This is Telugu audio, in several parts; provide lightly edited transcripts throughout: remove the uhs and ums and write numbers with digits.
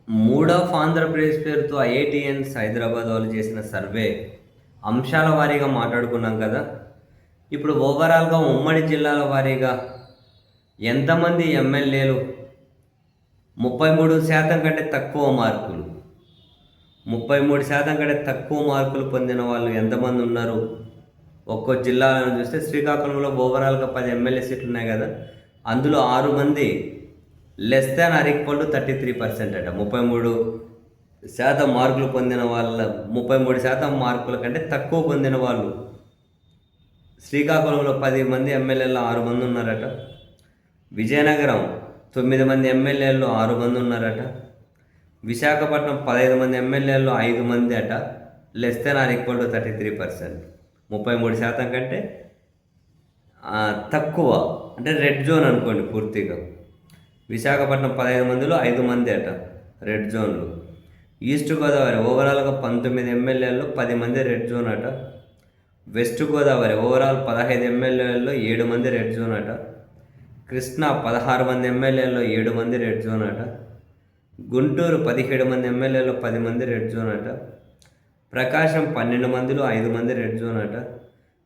మూడ్ ఆఫ్ ఆంధ్రప్రదేశ్ పేరుతో ఐఐటిఎన్స్ హైదరాబాద్ వాళ్ళు చేసిన సర్వే అంశాల వారీగా మాట్లాడుకున్నాం కదా. ఇప్పుడు ఓవరాల్గా ఉమ్మడి జిల్లాల వారీగా ఎంతమంది ఎమ్మెల్యేలు 33% కంటే తక్కువ మార్కులు 33% కంటే తక్కువ మార్కులు పొందిన వాళ్ళు ఎంతమంది ఉన్నారు? ఒక్కో జిల్లాలను చూస్తే శ్రీకాకుళంలో ఓవరాల్గా 10 ఎమ్మెల్యే సీట్లు ఉన్నాయి కదా, అందులో 6 మంది less than or equal to 33% అట. 33% మార్కులు పొందిన వాళ్ళ 33% మార్కుల కంటే తక్కువ పొందిన వాళ్ళు శ్రీకాకుళంలో 10 మంది ఎమ్మెల్యేలు 6 మంది ఉన్నారట. విజయనగరం 9 మంది ఎమ్మెల్యేలు 6 మంది ఉన్నారట. విశాఖపట్నం 15 మంది ఎమ్మెల్యేలు 5 మంది అట. Less than or equal to 33%. 33% కంటే తక్కువ అంటే రెడ్ జోన్ అనుకోండి పూర్తిగా. విశాఖపట్నం 15 మందిలో 5 మంది అట రెడ్ జోన్లు. ఈస్ట్ గోదావరి ఓవరాల్గా 19 ఎమ్మెల్యేల్లో 10 మంది రెడ్ జోన్ అట. వెస్ట్ గోదావరి ఓవరాల్ 15 ఎమ్మెల్యేల్లో 7 మంది రెడ్ జోన్ అట. కృష్ణా 16 మంది ఎమ్మెల్యేల్లో 7 మంది రెడ్ జోన్ అట. గుంటూరు 17 మంది ఎమ్మెల్యేల్లో 10 మంది రెడ్ జోన్ అట. ప్రకాశం 12 మందిలో 5 మంది రెడ్ జోన్ అట.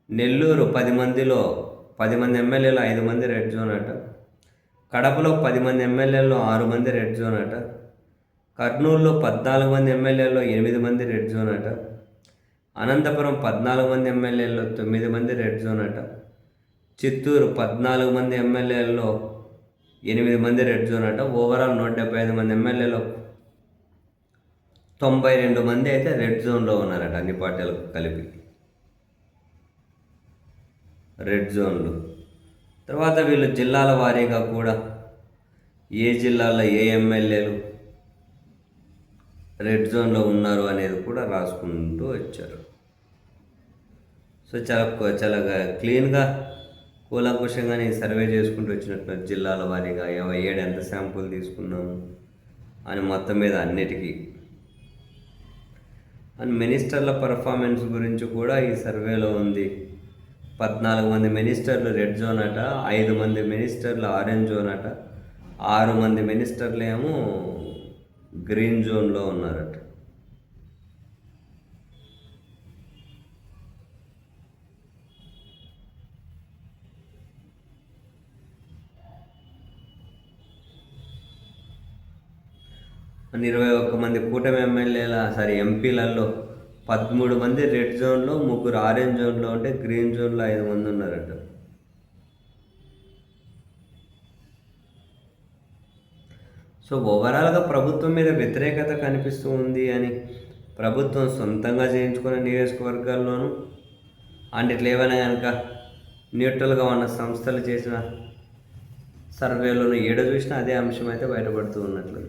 నెల్లూరు 10 మందిలో 10 మంది ఎమ్మెల్యేలు 5 మంది రెడ్ జోన్ అట. కడపలో 10 మంది ఎమ్మెల్యేల్లో 6 మంది రెడ్ జోన్ అట. కర్నూలులో 14 మంది ఎమ్మెల్యేల్లో 8 మంది రెడ్ జోన్ అట. అనంతపురం 14 మంది ఎమ్మెల్యేల్లో 9 మంది రెడ్ జోన్ అట. చిత్తూరు 14 మంది ఎమ్మెల్యేల్లో 8 మంది రెడ్ జోన్ అట. ఓవరాల్ 175 మంది ఎమ్మెల్యేలో 92 మంది అయితే రెడ్ జోన్లో ఉన్నారట, అన్ని పార్టీలకు కలిపి రెడ్ జోన్లు. తర్వాత వీళ్ళు జిల్లాల వారీగా కూడా ఏ జిల్లాలో ఏ ఎమ్మెల్యేలు రెడ్ జోన్లో ఉన్నారు అనేది కూడా రాసుకుంటూ వచ్చారు. సో చాలా క్లీన్గా కూలంకుషంగానే ఈ సర్వే చేసుకుంటూ వచ్చినట్టు జిల్లాల వారీగా ఏడు ఎంత శాంపుల్ తీసుకున్నాము అని మొత్తం మీద అన్నిటికీ. అండ్ మినిస్టర్ల పర్ఫార్మెన్స్ గురించి కూడా ఈ సర్వేలో ఉంది. 14 మంది మినిస్టర్లు రెడ్ జోన్ అట, 5 మంది మినిస్టర్లు ఆరెంజ్ జోన్ అట, 6 మంది మినిస్టర్లు ఏమో గ్రీన్ జోన్లో ఉన్నారట. మన 21 మంది కూటమి ఎంపీలలో 13 మంది రెడ్ జోన్లో, 3 ఆరెంజ్ జోన్లో ఉంటే గ్రీన్ జోన్లో 5 మంది ఉన్నారట. సో ఓవరాల్గా ప్రభుత్వం మీద వ్యతిరేకత కనిపిస్తూ ఉంది అని ప్రభుత్వం సొంతంగా చేయించుకున్న నియోజకవర్గాల్లోనూ అండ్ ఇట్లా ఏమైనా కనుక న్యూట్రల్గా ఉన్న సంస్థలు చేసిన సర్వేలోనూ ఏడ చూసినా అదే అంశం అయితే బయటపడుతూ ఉన్నట్లు.